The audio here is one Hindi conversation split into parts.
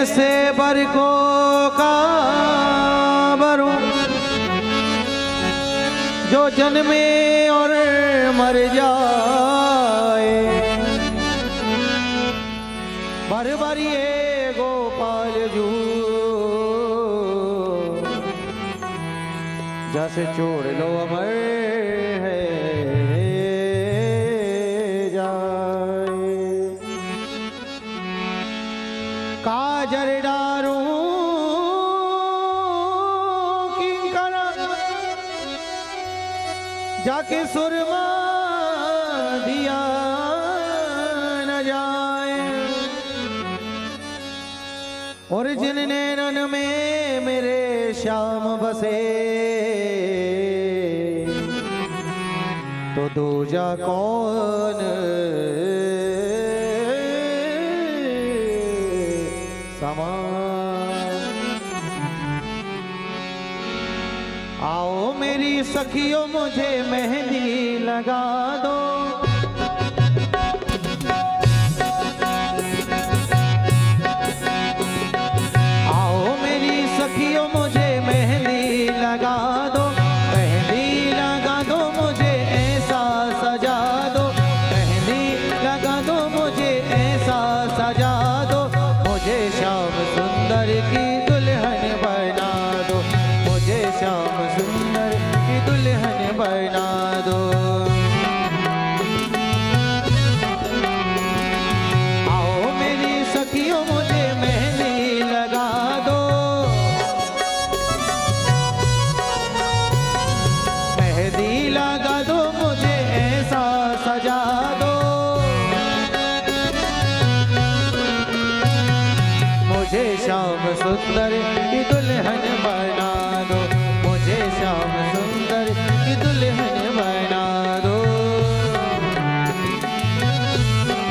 ऐसे बरकों का भरूं जो जन्मे और मर जाए। भर भरिए गोपाल जू जैसे छोड़ लो अमर है जाए। काजर डारू किंकर जाके सुरमा दिया न जाए। और जिन नैनन में मेरे श्याम बसे तो दूजा कौन समा। आओ मेरी सखियों मुझे मेहंदी लगा दो। आओ मेरी सखियों मुझे मेहंदी लगा दो। मेहंदी लगा दो मुझे ऐसा सजा दो। मेहंदी लगा दो मुझे ऐसा सजा दो। मुझे श्याम सुंदर की दुल्हन बना दो। मुझे श्याम सुंदर की दुल्हन बना दो। आओ मेरी सखियों मुझे मेहंदी लगा दो। मेहंदी लगा दो मुझे ऐसा सजा दो। मुझे श्याम सुंदर की दुल्हन बना दो। मुझे श्याम सुंदर की दुल्हन बना दो।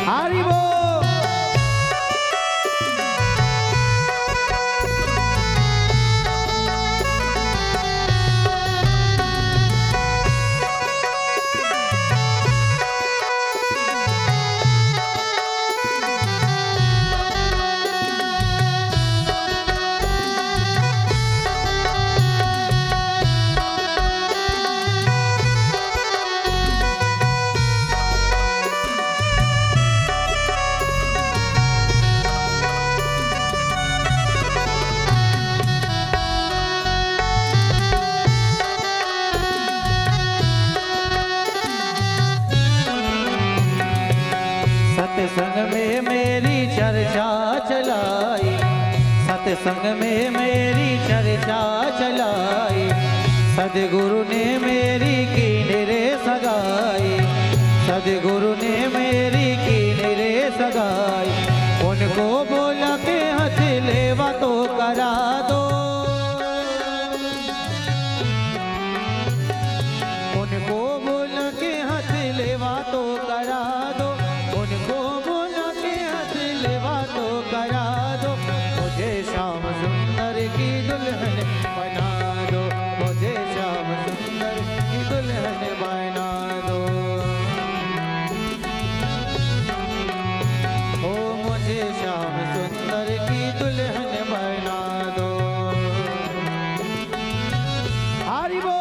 हरि बोल। सत्संग में मेरी चर्चा चलाई। सत्संग में मेरी चर्चा चलाई। सदगुरु ने मेरी की निरे सगाई। सदगुरु ने मेरी की निरे सगाई। उनको बोला के हाथ लेवा तो करा दो। उनको बोला के हाथ लेवा तो करा दो। उनको बोला के हाथ लेवा तो करा दो। मुझे श्याम सुंदर की दुल्हन बना दो। मुझे श्याम सुंदर की दुल्हन बना दो। ओ मुझे श्याम सुंदर की दुल्हन बना दो। हरि बोल।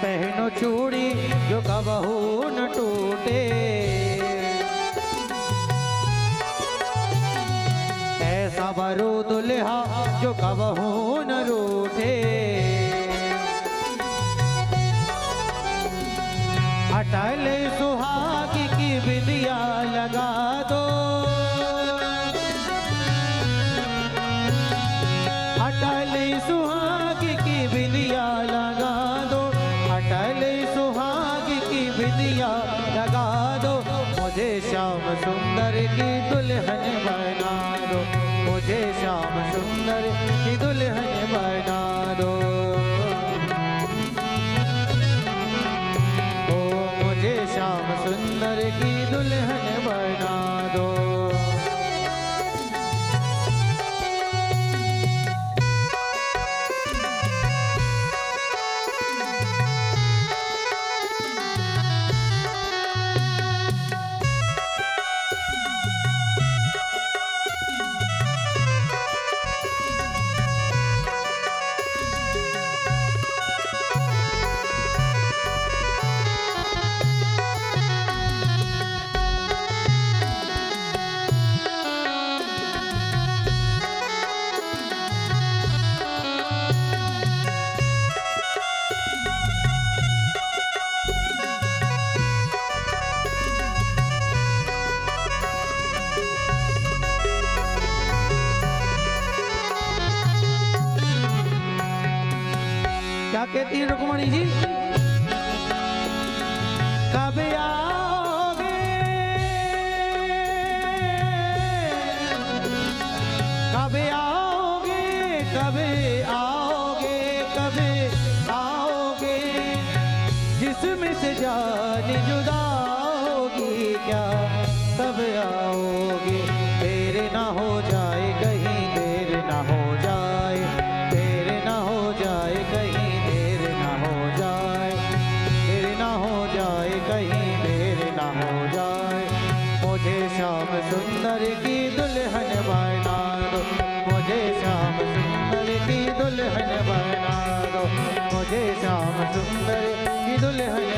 पहनो चूड़ी जो कबहू न टूटे। ऐसा भरो दुल्हा जो कबहू न रूठे। अटल सुहाग की बिंदिया लगा दो, अटल सुहाग की बिंदिया लगा दो, अटल सुहाग की बिंदिया लगा दो। मुझे श्याम सुंदर की दुल्हन बना दो, मुझे श्याम सुंदर की दुल्हन बना दो। ओ मुझे श्याम सुंदर की दुल्हन बना दो। क्या कहती है रुक्मणी जी? कब आओगे, कब आओगे, कब आओगे, कब आओगे, जिसमें से जान जुदा होगी क्या तब आओगे। देर ना हो जाए कहीं, देर ना हो जाए, देर ना हो जाए कहीं, कहीं देर ना हो जाए। मुझे श्याम सुंदर की दुल्हन बना दो, मुझे श्याम सुंदर की दुल्हन बना दो, मुझे श्याम सुंदर की दुल्हन